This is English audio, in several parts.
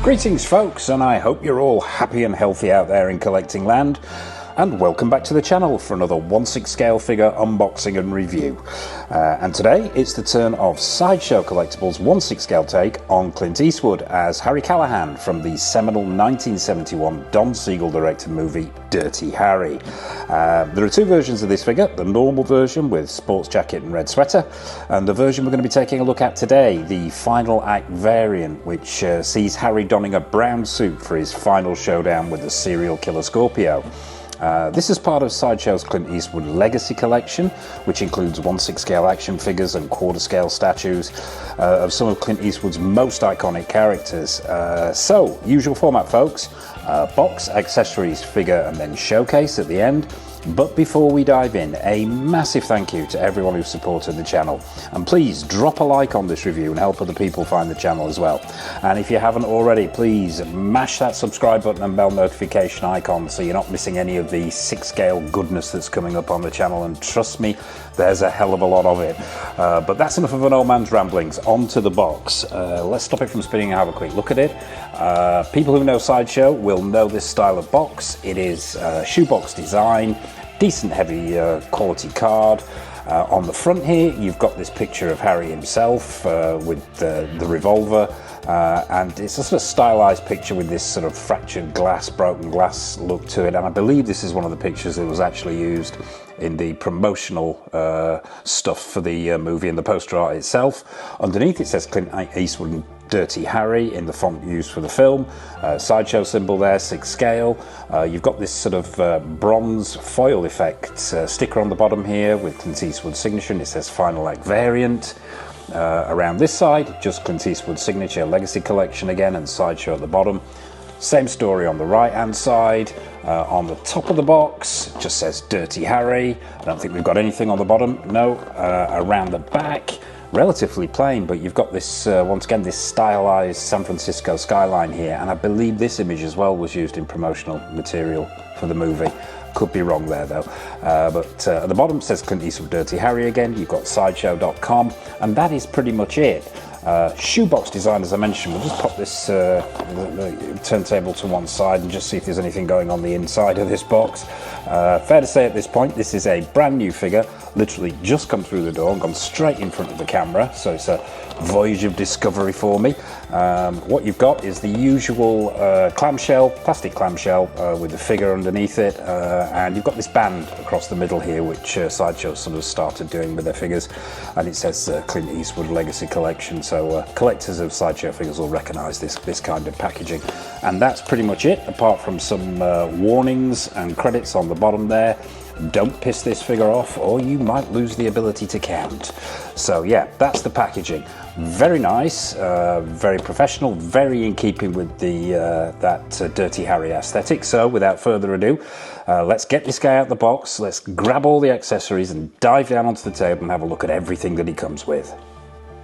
Greetings folks, and I hope you're all happy and healthy out there in collecting land, and welcome back to the channel for another 1/6 scale figure unboxing and review. And today it's the turn of Sideshow Collectibles' 1/6 scale take on Clint Eastwood as Harry Callahan from the seminal 1971 Don Siegel directed movie Dirty Harry. There are two versions of this figure, the normal version with sports jacket and red sweater, and the version we're going to be taking a look at today, the final act variant, which sees Harry donning a brown suit for his final showdown with the serial killer Scorpio. This is part of Sideshow's Clint Eastwood Legacy collection, which includes 1/6 scale action figures and quarter scale statues of some of Clint Eastwood's most iconic characters. So, usual format folks, box, accessories, figure and then showcase at the end. But before we dive in, a massive thank you to everyone who supported the channel, and please drop a like on this review and help other people find the channel as well. And if you haven't already, please mash that subscribe button and bell notification icon so you're not missing any of the 6 scale goodness that's coming up on the channel, and trust me, there's a hell of a lot of it. But that's enough of an old man's ramblings. On to the box. Let's stop it from spinning and have a quick look at it. People who know Sideshow will know this style of box. It is shoebox design, decent heavy quality card. On the front here you've got this picture of Harry himself with the revolver, and it's a sort of stylized picture with this sort of fractured glass, broken glass look to it, and I believe this is one of the pictures that was actually used in the promotional stuff for the movie and the poster art itself. Underneath it says Clint Eastwood and Dirty Harry in the font used for the film. Sideshow symbol there, 6 scale. You've got this sort of bronze foil effect sticker on the bottom here with Clint Eastwood's signature, and it says Final Act Variant. Around this side, just Clint Eastwood's signature, Legacy Collection again, and Sideshow at the bottom. Same story on the right hand side. On the top of the box, it just says Dirty Harry. I don't think we've got anything on the bottom, no. Around the back, relatively plain, but you've got this, once again, this stylized San Francisco skyline here, and I believe this image as well was used in promotional material for the movie. Could be wrong there though. But at the bottom says Clint Eastwood Dirty Harry again. You've got sideshow.com, and that is pretty much it. Shoebox design, as I mentioned. We'll just pop this turntable to one side and just see if there's anything going on the inside of this box. Fair to say at this point, this is a brand new figure, literally just come through the door and gone straight in front of the camera, so it's a voyage of discovery for me. What you've got is the usual clamshell, plastic clamshell with the figure underneath it, and you've got this band across the middle here, which Sideshow sort of started doing with their figures, and it says Clint Eastwood Legacy Collection, so collectors of Sideshow figures will recognise this kind of packaging. And that's pretty much it, apart from some warnings and credits on the bottom there. Don't piss this figure off or you might lose the ability to count. So yeah, that's the packaging. Very nice, very professional, very in keeping with the that Dirty Harry aesthetic. So without further ado, let's get this guy out the box, let's grab all the accessories and dive down onto the table and have a look at everything that he comes with.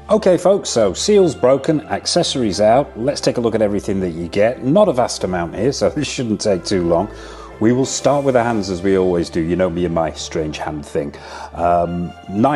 Okay folks, so seals broken, accessories out. Let's take a look at everything that you get. Not a vast amount here, so this shouldn't take too long. We will start with the hands as we always do. You know me and my strange hand thing. 9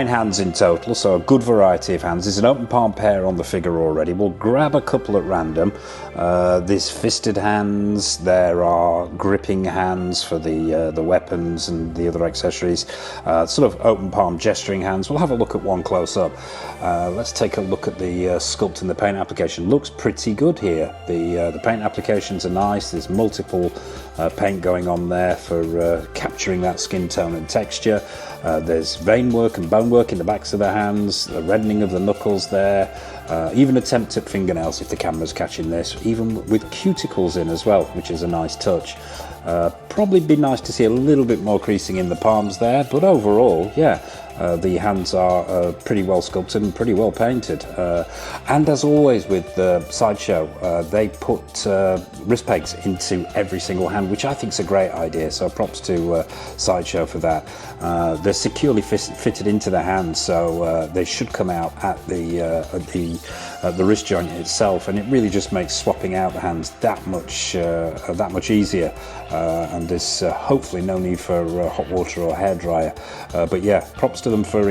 hands in total, so a good variety of hands. There's an open palm pair on the figure already. We'll grab a couple at random. There's fisted hands, there are gripping hands for the weapons and the other accessories. Sort of open palm gesturing hands. We'll have a look at one close up. Let's take a look at the sculpt and the paint application. Looks pretty good here. The paint applications are nice. There's multiple paint going on there for capturing that skin tone and texture. There's vein work and bone work in the backs of the hands, the reddening of the knuckles there, even attempt at fingernails if the camera's catching this, even with cuticles in as well, which is a nice touch. Probably be nice to see a little bit more creasing in the palms there, but overall, yeah, the hands are pretty well sculpted and pretty well painted. And as always with Sideshow, they put wrist pegs into every single hand, which I think is a great idea, so props to Sideshow for that. They're securely fitted into the hand, so they should come out at the the wrist joint itself, and it really just makes swapping out the hands that much easier. And there's hopefully no need for hot water or hairdryer. But yeah, props to them for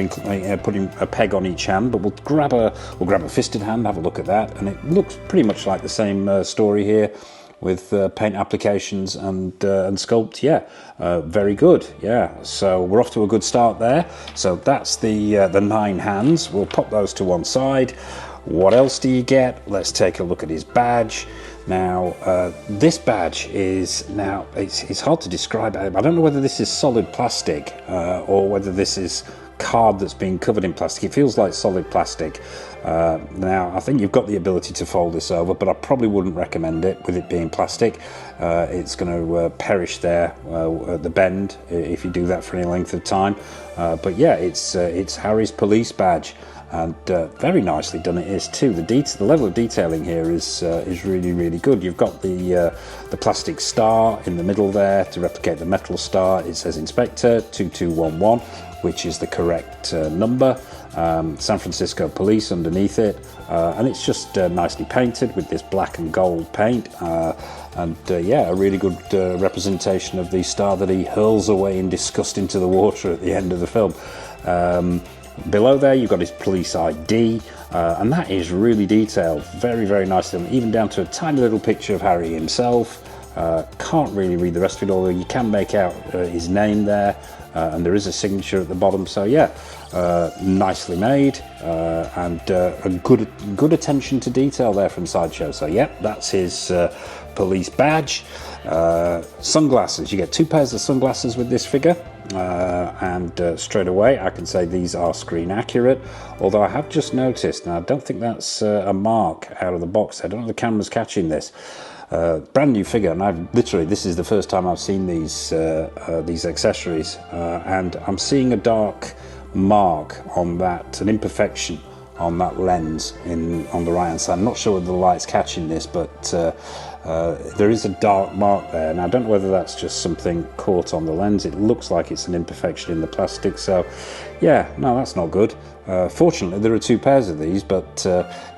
putting a peg on each hand. But we'll grab a fisted hand, have a look at that, and it looks pretty much like the same story here, with paint applications and sculpt. Yeah, very good. Yeah, so we're off to a good start there. So that's the 9 hands. We'll pop those to one side. What else do you get? Let's take a look at his badge. Now, this badge is, it's hard to describe. I don't know whether this is solid plastic or whether this is card that's been covered in plastic. It feels like solid plastic. Now, I think you've got the ability to fold this over, but I probably wouldn't recommend it with it being plastic. It's going to perish there at the bend if you do that for any length of time. But yeah, it's Harry's police badge, and very nicely done it is too. The level of detailing here is really, really good. You've got the plastic star in the middle there to replicate the metal star. It says Inspector 2211, which is the correct number. San Francisco Police underneath it, and it's just nicely painted with this black and gold paint, and yeah, a really good representation of the star that he hurls away in disgust into the water at the end of the film. Below there you've got his police ID, and that is really detailed, very, very nicely, even down to a tiny little picture of Harry himself. Can't really read the rest of it, although you can make out his name there, and there is a signature at the bottom. So yeah, nicely made, and a good attention to detail there from Sideshow. So yeah, that's his police badge. Sunglasses, you get 2 pairs of sunglasses with this figure, and straight away I can say these are screen accurate, although I have just noticed, and I don't think that's a mark out of the box. I don't know if the camera's catching this. Brand new figure, and this is the first time I've seen these accessories, and I'm seeing a dark mark on that, an imperfection on that lens on the right hand side. I'm not sure whether the light's catching this, but there is a dark mark there. Now I don't know whether that's just something caught on the lens. It looks like it's an imperfection in the plastic, so yeah, no, that's not good. Fortunately there are 2 pairs of these, but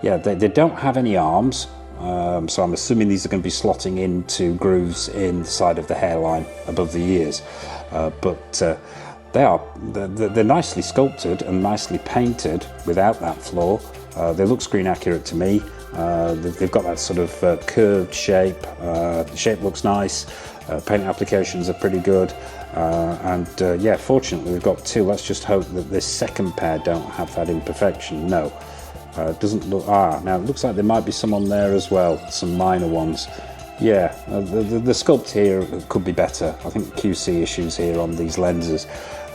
yeah, they don't have any arms. So I'm assuming these are going to be slotting into grooves in the side of the hairline above the ears, but they're nicely sculpted and nicely painted without that flaw. They look screen accurate to me. They've got that sort of curved shape. The shape looks nice. Paint applications are pretty good, and yeah, fortunately we've got 2. Let's just hope that this second pair don't have that imperfection. No. It doesn't look, now it looks like there might be some on there as well, some minor ones. Yeah, the sculpt here could be better. I think QC issues here on these lenses.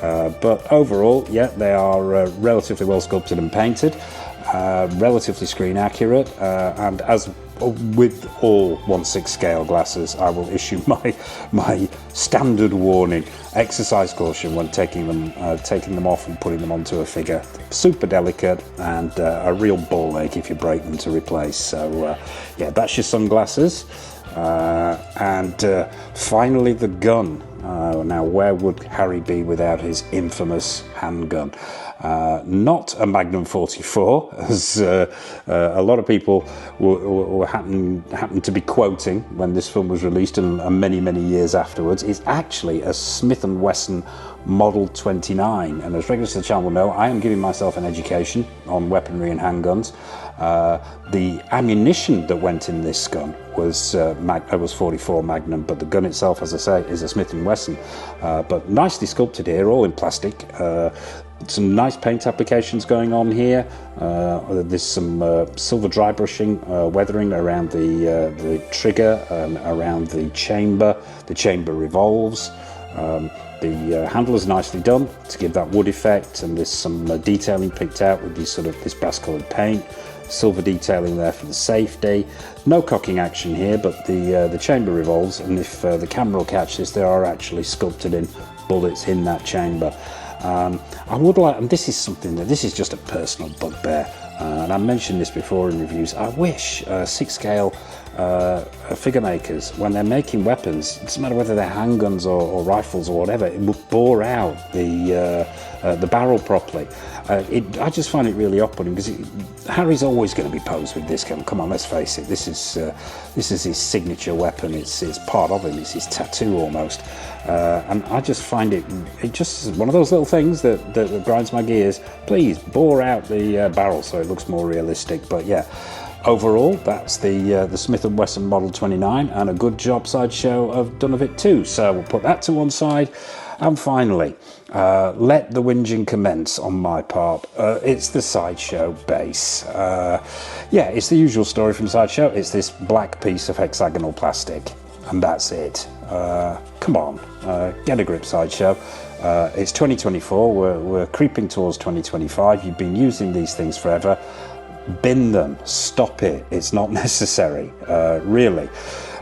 But overall, yeah, they are relatively well sculpted and painted, relatively screen accurate, and as with all 1/6 scale glasses, I will issue my standard warning: exercise caution when taking them off and putting them onto a figure. Super delicate, and a real ball ache if you break them to replace. So yeah, that's your sunglasses, and finally the gun. Now, where would Harry be without his infamous handgun? Not a Magnum 44, as a lot of people happened to be quoting when this film was released, and many, many years afterwards. It's actually a Smith & Wesson Model 29, and as regulars to the channel will know, I am giving myself an education on weaponry and handguns. The ammunition that went in this gun was 44 Magnum, but the gun itself, as I say, is a Smith & Wesson. But nicely sculpted here, all in plastic. Some nice paint applications going on here. There's some silver dry brushing, weathering around the trigger and around the chamber. The chamber revolves. The handle is nicely done to give that wood effect, and there's some detailing picked out with this brass coloured paint. Silver detailing there for the safety. No cocking action here, but the chamber revolves, and if the camera will catch this, there are actually sculpted in bullets in that chamber. I would like, and this is just a personal bugbear, and I mentioned this before in reviews, I wish 6 scale figure makers, when they're making weapons, it doesn't matter whether they're handguns or rifles or whatever, it will bore out the barrel properly. I just find it really off-putting because Harry's always going to be posed with this gun. Come on, let's face it. This is his signature weapon. It's part of him. It's his tattoo almost. And I just find it just one of those little things that grinds my gears. Please bore out the barrel so it looks more realistic. But yeah. Overall, that's the Smith & Wesson Model 29, and a good job Sideshow have done of it too. So we'll put that to one side. And finally, let the whinging commence on my part. It's the Sideshow base. Yeah, it's the usual story from Sideshow. It's this black piece of hexagonal plastic, and that's it. Come on, get a grip, Sideshow. It's 2024, we're creeping towards 2025. You've been using these things forever. Bin them, stop it, it's not necessary, really.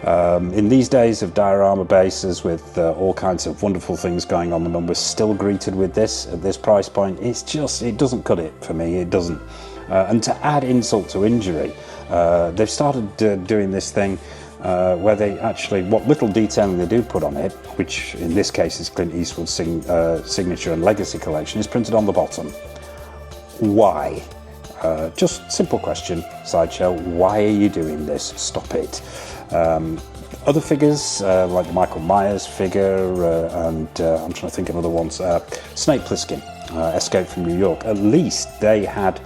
In these days of diorama bases with all kinds of wonderful things going on them, and we're still greeted with this at this price point, it doesn't cut it for me, it doesn't. And to add insult to injury, they've started doing this thing where they actually, what little detailing they do put on it, which in this case is Clint Eastwood's signature and legacy collection, is printed on the bottom. Why? Just simple question, Sideshow, why are you doing this? Stop it. Other figures, like the Michael Myers figure, and I'm trying to think of other ones, Snake Plissken, Escape from New York, at least they had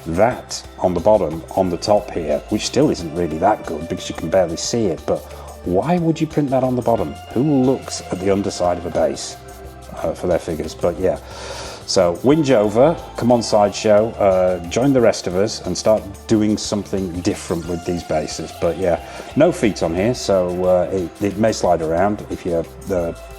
that on the bottom, on the top here, which still isn't really that good because you can barely see it, but why would you print that on the bottom? Who looks at the underside of a base for their figures? But yeah. So whinge over, come on Sideshow, join the rest of us and start doing something different with these bases. But yeah, no feet on here, so it may slide around if you're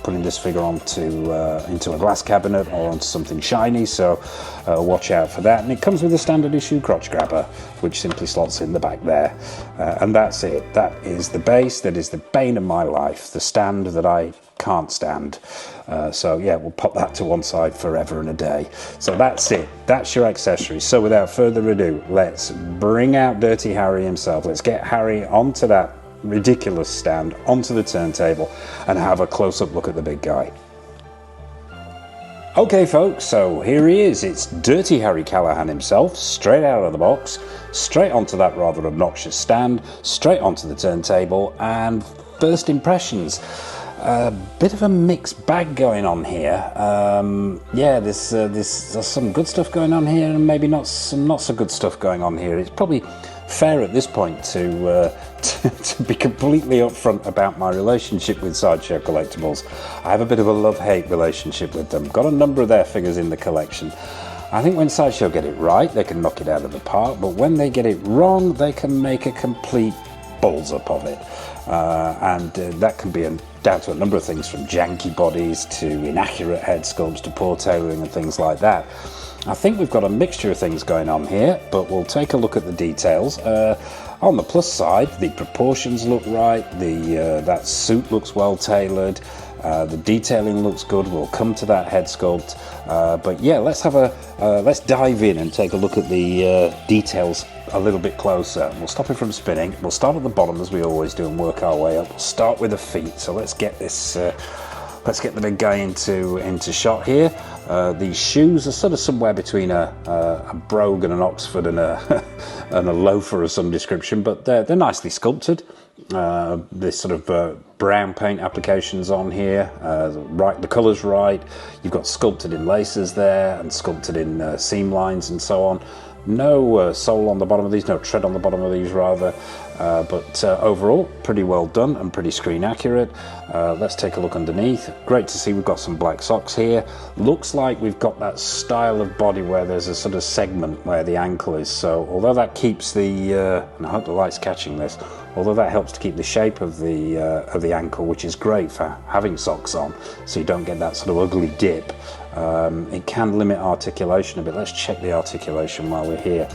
putting this figure into a glass cabinet or onto something shiny, so watch out for that. And it comes with a standard issue crotch grabber, which simply slots in the back there. And that's it. That is the base, that is the bane of my life, the stand that I can't stand. So yeah, we'll pop that to one side forever and a day. So that's it, that's your accessories. So without further ado, let's bring out Dirty Harry himself. Let's get Harry onto that ridiculous stand, onto the turntable, and have a close-up look at the big guy. Okay folks, so here he is. It's Dirty Harry Callahan himself, straight out of the box, straight onto that rather obnoxious stand, straight onto the turntable, and first impressions. A bit of a mixed bag going on here. Yeah, there's some good stuff going on here, and maybe some not so good stuff going on here. It's probably fair at this point to be completely upfront about my relationship with Sideshow Collectibles. I have a bit of a love-hate relationship with them. Got a number of their figures in the collection. I think when Sideshow get it right, they can knock it out of the park, but when they get it wrong, they can make a complete balls up of it. And that can be down to a number of things, from janky bodies to inaccurate head sculpts to poor tailoring and things like that. I think we've got a mixture of things going on here, but we'll take a look at the details. On the plus side, the proportions look right, that suit looks well tailored, the detailing looks good. We'll come to that head sculpt, but yeah, let's dive in and take a look at the details a little bit closer. We'll stop it from spinning. We'll start at the bottom as we always do and work our way up. We'll start with the feet. So let's get this. Let's get the big guy into shot here. These shoes are sort of somewhere between a brogue and an Oxford and a loafer of some description, but they're nicely sculpted. This sort of brown paint applications on here, the colour's right. You've got sculpted in laces there and sculpted in seam lines and so on. No sole on the bottom of these, no tread on the bottom of these rather, but overall pretty well done and pretty screen accurate. Let's take a look underneath. Great to see we've got some black socks here. Looks like we've got that style of body where there's a sort of segment where the ankle is, so although that keeps the, and I hope the light's catching this, although that helps to keep the shape of the ankle, which is great for having socks on, so you don't get that sort of ugly dip. It can limit articulation a bit. Let's check the articulation while we're here.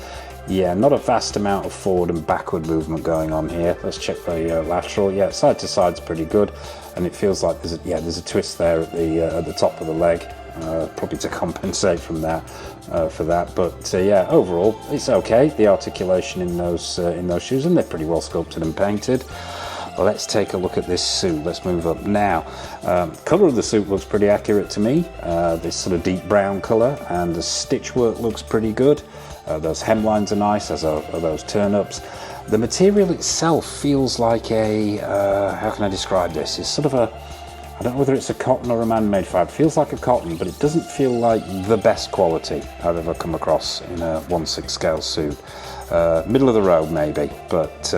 Yeah, not a vast amount of forward and backward movement going on here. Let's check the lateral. Yeah, side to side's pretty good, and it feels like there's a twist there at the top of the leg. probably to compensate from that for that. But yeah, overall it's okay. The articulation in those shoes, and they're pretty well sculpted and painted. Let's take a look at this suit. Let's move up now. Colour of the suit looks pretty accurate to me. This sort of deep brown colour, and the stitch work looks pretty good. Those hemlines are nice, as are those turn-ups. The material itself feels like a, how can I describe this? It's sort of a, I don't know whether it's a cotton or a man-made fabric. It feels like a cotton, but it doesn't feel like the best quality I've ever come across in a 1/6 scale suit. Middle of the road maybe, but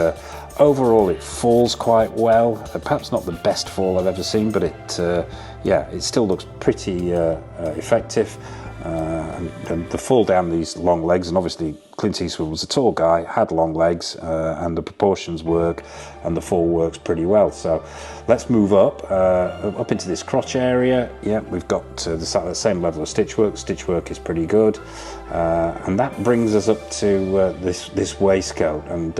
overall it falls quite well. Perhaps not the best fall I've ever seen, but yeah, it still looks pretty effective. And the fall down these long legs, and obviously Clint Eastwood was a tall guy, had long legs, and the proportions work, and the fall works pretty well. So let's move up into this crotch area. Yeah, we've got the same level of stitch work. Stitch work is pretty good, and that brings us up to this waistcoat. And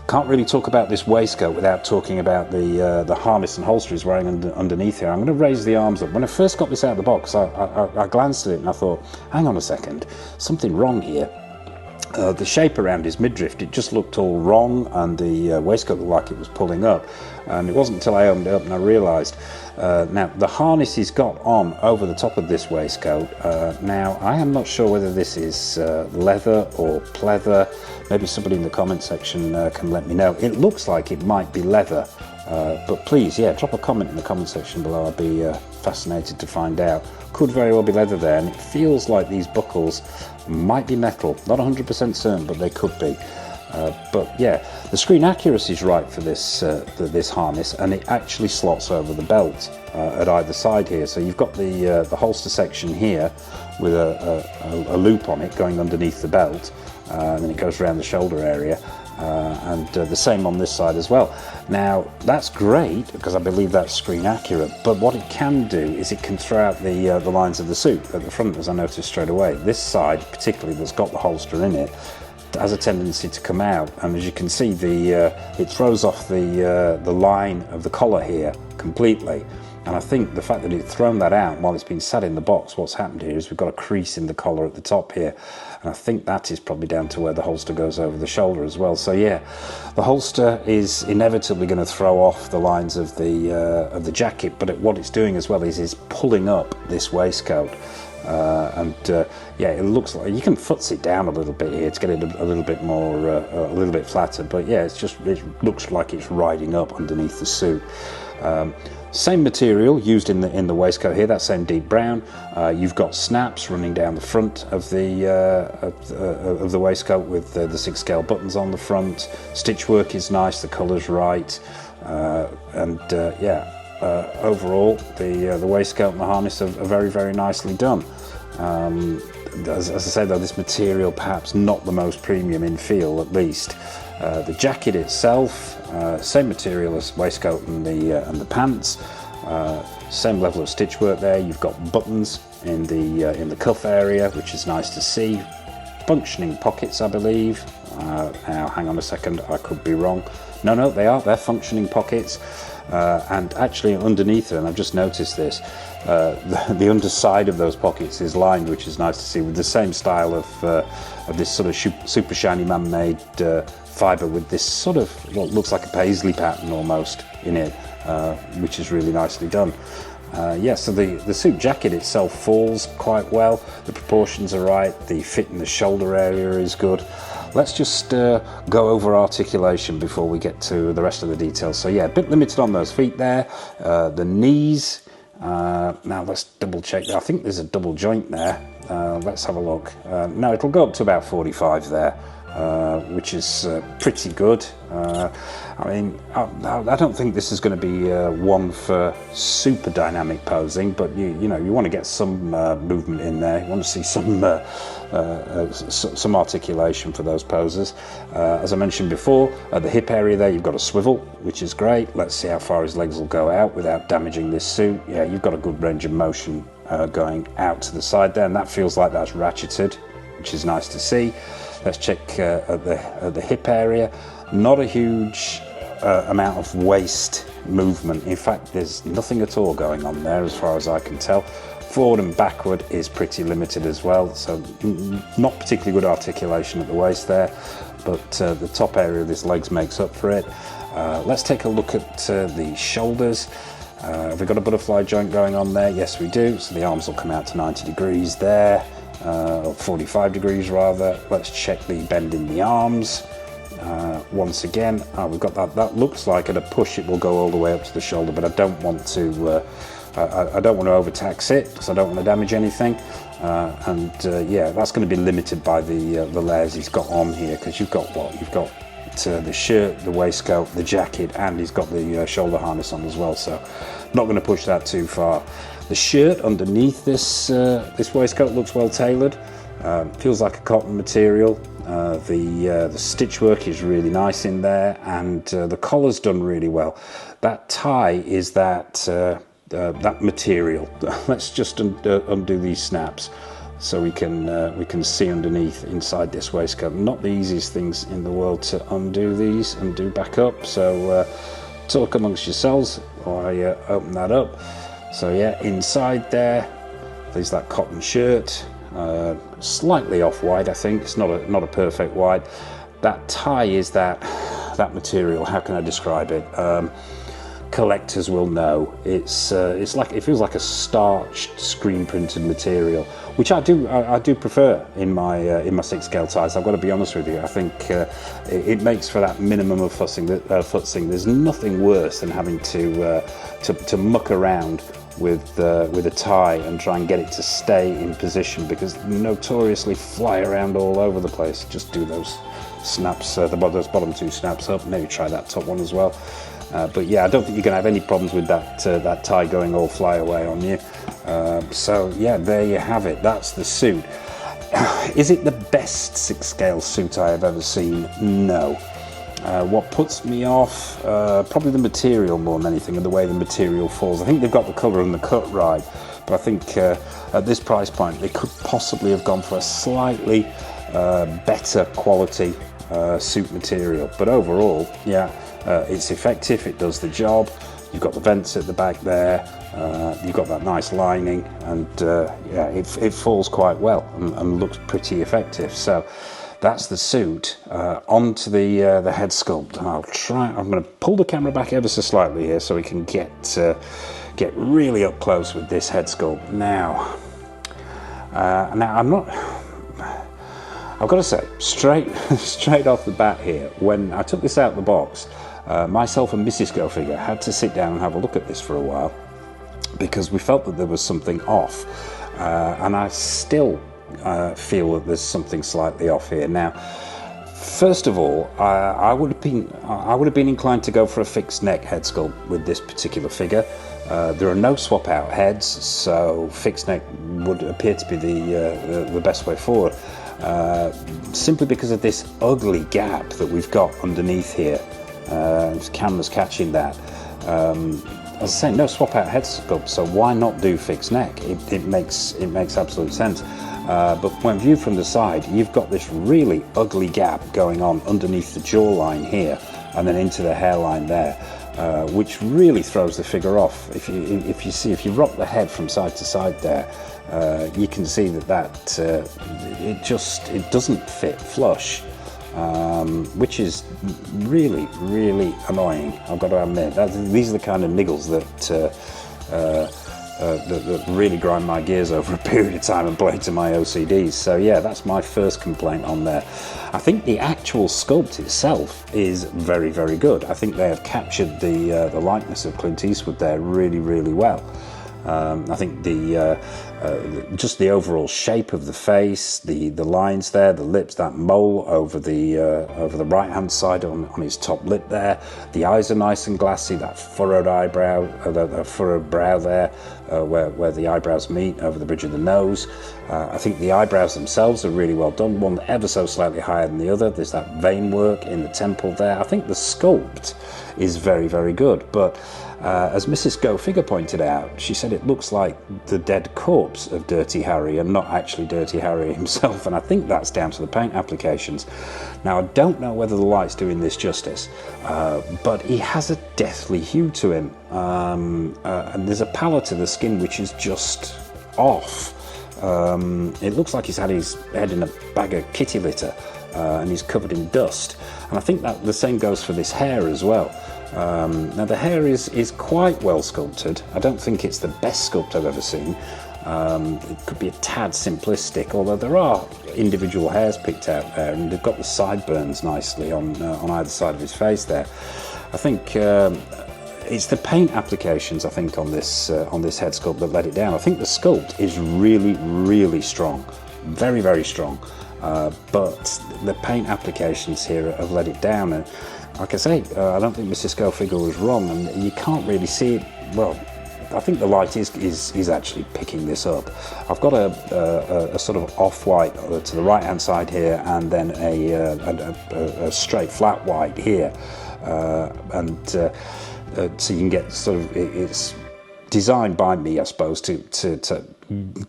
can't really talk about this waistcoat without talking about the harness and holster he's wearing underneath here. I'm going to raise the arms up. When I first got this out of the box, I glanced at it and I thought, hang on a second, something wrong here. The shape around his midriff, it just looked all wrong, and the waistcoat looked like it was pulling up. And it wasn't until I opened it up and I realised. Now, the harness he's got on over the top of this waistcoat, now I am not sure whether this is leather or pleather. Maybe somebody in the comment section can let me know. It looks like it might be leather, but please, yeah, drop a comment in the comment section below. I'd be fascinated to find out. Could very well be leather there, and it feels like these buckles might be metal. Not 100% certain, but they could be. But yeah, the screen accuracy is right for this harness, and it actually slots over the belt at either side here. So you've got the holster section here with a loop on it going underneath the belt, and then it goes around the shoulder area, and the same on this side as well. Now that's great because I believe that's screen accurate, but what it can do is it can throw out the lines of the suit at the front, as I noticed straight away. This side particularly, that's got the holster in it, has a tendency to come out, and as you can see, it throws off the line of the collar here completely. And I think the fact that it's thrown that out while it's been sat in the box, what's happened here is we've got a crease in the collar at the top here, and I think that is probably down to where the holster goes over the shoulder as well. So yeah, the holster is inevitably going to throw off the lines of the jacket, but what it's doing as well is pulling up this waistcoat. Yeah, it looks like you can futz it down a little bit here to get it a little bit more, a little bit flatter. But yeah, it looks like it's riding up underneath the suit. Same material used in the waistcoat here, that same deep brown. You've got snaps running down the front of the waistcoat with the 6 scale buttons on the front. Stitch work is nice, the colour's right, yeah. Overall, the waistcoat and the harness are very, very nicely done. As I say though, this material perhaps not the most premium in feel, at least. The jacket itself, same material as waistcoat and the pants. Same level of stitch work there. You've got buttons in the cuff area, which is nice to see. Functioning pockets, I believe. Now, hang on a second, I could be wrong. No, they're functioning pockets. And actually underneath it, and I've just noticed this, the underside of those pockets is lined, which is nice to see, with the same style of this sort of super shiny man-made fibre, with this sort of what looks like a paisley pattern almost in it, which is really nicely done. Yeah, so the suit jacket itself falls quite well, the proportions are right, the fit in the shoulder area is good. Let's just go over articulation before we get to the rest of the details. So yeah, a bit limited on those feet there. The knees, now let's double check. I think there's a double joint there. Let's have a look. No, it'll go up to about 45 there. Which is pretty good. I mean, I don't think this is going to be one for super dynamic posing, but you know, you want to get some movement in there. You want to see some articulation for those poses. As I mentioned before, at the hip area there, you've got a swivel, which is great. Let's see how far his legs will go out without damaging this suit. Yeah, you've got a good range of motion going out to the side there, and that feels like that's ratcheted, which is nice to see. Let's check at the hip area. Not a huge amount of waist movement. In fact, there's nothing at all going on there as far as I can tell. forward and backward is pretty limited as well, so not particularly good articulation at the waist there, but the top area of his legs makes up for it. Let's take a look at the shoulders. Have we got a butterfly joint going on there? Yes, we do. So the arms will come out to 90 degrees there, or 45 degrees rather. Let's check the bend in the arms. Once again, we've got that. That looks like at a push it will go all the way up to the shoulder, but I don't want to. I don't want to overtax it because I don't want to damage anything. Yeah, that's going to be limited by the layers he's got on here, because you've got what? You've got the shirt, the waistcoat, the jacket, and he's got the shoulder harness on as well, so not going to push that too far. The shirt underneath this waistcoat looks well tailored. Feels like a cotton material. The stitch work is really nice in there, and the collar's done really well. That tie is that material. Let's just undo these snaps so we can see underneath inside this waistcoat. Not the easiest things in the world to undo these and do back up, so talk amongst yourselves while I open that up. So yeah, inside there's that cotton shirt, slightly off white. I think it's not a perfect white. That tie is that material. How can I describe it? Collectors will know. It's like, it feels like a starched screen printed material, which I do prefer in my 6 scale ties. I've got to be honest with you. I think it makes for that minimum of futzing. There's nothing worse than having to muck around with a tie and try and get it to stay in position, because they notoriously fly around all over the place. Just do those snaps, those bottom 2 snaps up. Maybe try that top one as well. But yeah, I don't think you're going to have any problems with that tie going all fly away on you. So yeah, there you have it. That's the suit. Is it the best 6 scale suit I have ever seen? No. What puts me off? Probably the material more than anything, and the way the material falls. I think they've got the colour and the cut right, but I think at this price point they could possibly have gone for a slightly better quality suit material. But overall, yeah, it's effective, it does the job. You've got the vents at the back there, you've got that nice lining, and yeah, it falls quite well and looks pretty effective. So that's the suit. Onto the head sculpt. I'm going to pull the camera back ever so slightly here so we can get really up close with this head sculpt. Now I've got to say, straight off the bat here, when I took this out of the box, myself and Mrs. Go Figure had to sit down and have a look at this for a while, because we felt that there was something off, and I still feel that there's something slightly off here. Now, first of all, I would have been inclined to go for a fixed neck head sculpt with this particular figure. There are no swap out heads, so fixed neck would appear to be the best way forward. Simply because of this ugly gap that we've got underneath here. The camera's catching that. As I say, no swap out head sculpt, so why not do fixed neck? It makes absolute sense. But when viewed from the side, you've got this really ugly gap going on underneath the jawline here, and then into the hairline there, which really throws the figure off. If you rock the head from side to side there, you can see that it doesn't fit flush, which is really, really annoying. I've got to admit, these are the kind of niggles that really grind my gears over a period of time and play to my OCDs. So yeah, that's my first complaint on there. I think the actual sculpt itself is very, very good. I think they have captured the likeness of Clint Eastwood there really, really well. I think just the overall shape of the face, the lines there, the lips, that mole over the right hand side on his top lip there. The eyes are nice and glassy. That furrowed eyebrow, the furrowed brow there, where the eyebrows meet over the bridge of the nose. I think the eyebrows themselves are really well done. One ever so slightly higher than the other. There's that vein work in the temple there. I think the sculpt is very, very good, but as Mrs. Go Figure pointed out, she said it looks like the dead corpse of Dirty Harry and not actually Dirty Harry himself, and I think that's down to the paint applications. Now, I don't know whether the light's doing this justice, but he has a deathly hue to him, and there's a pallor to the skin which is just off. It looks like he's had his head in a bag of kitty litter, and he's covered in dust. And I think that the same goes for this hair as well. Now the hair is quite well sculpted. I don't think it's the best sculpt I've ever seen. It could be a tad simplistic, although there are individual hairs picked out there, and they've got the sideburns nicely on either side of his face there. I think it's the paint applications, I think, on this head sculpt that let it down. I think the sculpt is really, really strong, very, very strong, but the paint applications here have let it down. And like I say, I don't think Mr. Scale Figure was wrong, and you can't really see it. Well, I think the light is actually picking this up. I've got a sort of off-white to the right-hand side here, and then a straight flat white here, so you can get sort of, it's designed by me, I suppose, to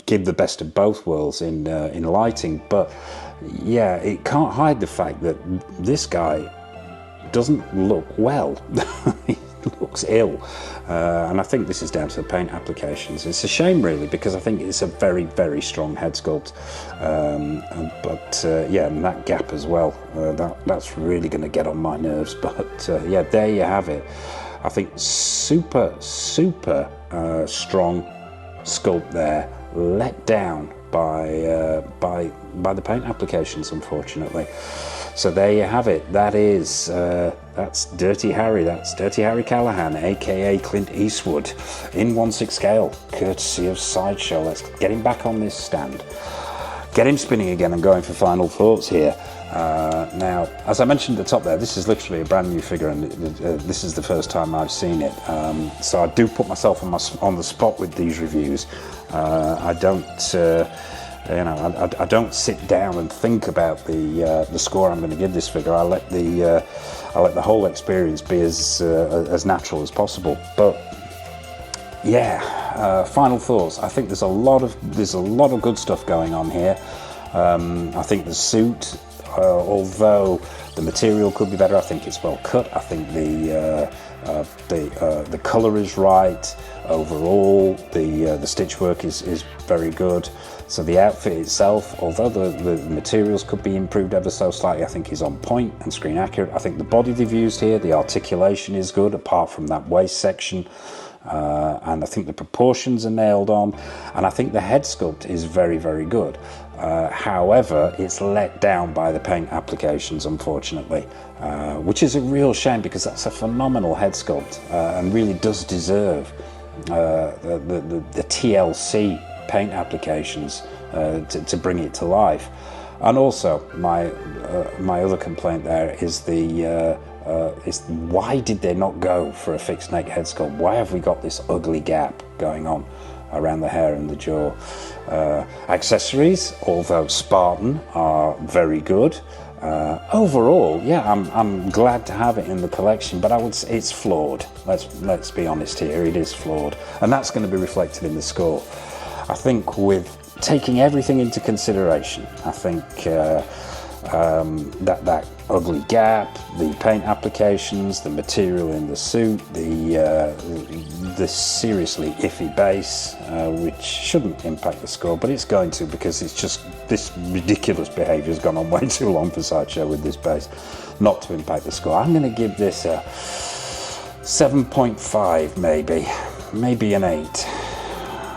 give the best of both worlds in lighting. But yeah, it can't hide the fact that this guy doesn't look well. He looks ill, and I think this is down to the paint applications. It's a shame, really, because I think it's a very, very strong head sculpt, but yeah, and that gap as well, that's really going to get on my nerves. But yeah, there you have it. I think super strong sculpt there, let down by the paint applications, unfortunately. So there you have it. That is that's Dirty Harry. That's Dirty Harry Callahan, aka Clint Eastwood, in 1/6 scale, courtesy of Sideshow. Let's get him back on this stand, get him spinning again, and going for final thoughts here. Now, as I mentioned at the top there, this is literally a brand new figure, and this is the first time I've seen it. So I do put myself on the spot with these reviews. I don't. I don't sit down and think about the score I'm going to give this figure. I let the whole experience be as natural as possible. But yeah, final thoughts. I think there's a lot of good stuff going on here. I think the suit, although the material could be better, I think it's well cut. I think the colour is right. Overall, the stitch work is very good. So the outfit itself, although the materials could be improved ever so slightly, I think is on point and screen accurate. I think the body they've used here, the articulation is good, apart from that waist section. And I think the proportions are nailed on. And I think the head sculpt is very, very good. However, it's let down by the paint applications, unfortunately, which is a real shame, because that's a phenomenal head sculpt and really does deserve the TLC paint applications to bring it to life. And also, my other complaint there is why did they not go for a fixed neck head sculpt? Why have we got this ugly gap going on around the hair and the jaw? Accessories, although Spartan, are very good. Overall, yeah, I'm glad to have it in the collection, but I would say it's flawed. Let's be honest here, it is flawed, and that's going to be reflected in the score. I think with taking everything into consideration, I think that ugly gap, the paint applications, the material in the suit, the seriously iffy base, which shouldn't impact the score, but it's going to, because it's just this ridiculous behaviour has gone on way too long for Sideshow with this base not to impact the score. I'm going to give this a 7.5, maybe an 8.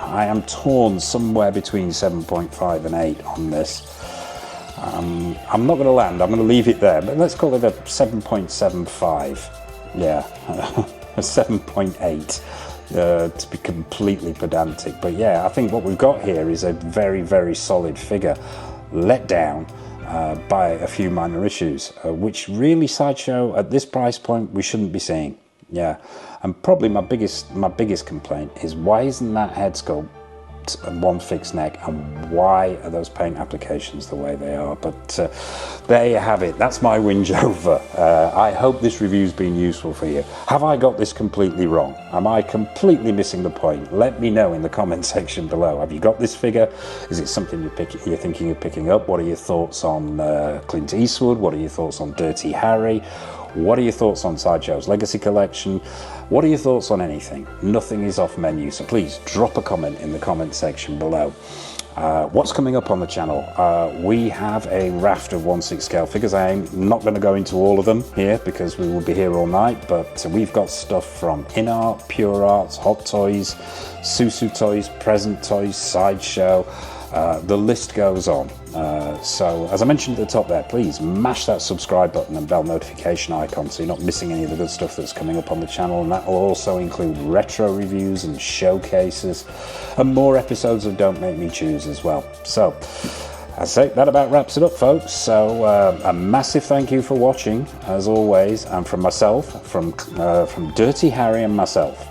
I am torn somewhere between 7.5 and 8 on this. I'm not going to land, I'm going to leave it there, but let's call it a 7.75. Yeah, a 7.8 to be completely pedantic. But yeah, I think what we've got here is a very, very solid figure, let down by a few minor issues, which really Sideshow at this price point we shouldn't be seeing. Yeah, and probably my biggest complaint is, why isn't that head sculpt one fixed neck, and why are those paint applications the way they are? But there you have it. That's my whinge over. I hope this review's been useful for you. Have I got this completely wrong? Am I completely missing the point? Let me know in the comment section below. Have you got this figure? Is it something you're thinking of picking up? What are your thoughts on Clint Eastwood? What are your thoughts on Dirty Harry? What are your thoughts on Sideshow's Legacy Collection? What are your thoughts on anything? Nothing is off menu, so please drop a comment in the comment section below. What's coming up on the channel? We have a raft of 1/6 scale figures. I'm not going to go into all of them here because we will be here all night, but we've got stuff from InArt, Pure Arts, Hot Toys, Susu Toys, Present Toys, Sideshow. The list goes on. So as I mentioned at the top there, please mash that subscribe button and bell notification icon so you're not missing any of the good stuff that's coming up on the channel, and that will also include retro reviews and showcases and more episodes of Don't Make Me Choose as well. So I say that about wraps it up, folks. So a massive thank you for watching as always, and from myself, from Dirty Harry and myself,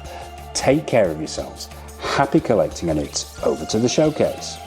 take care of yourselves, happy collecting, and it's over to the showcase.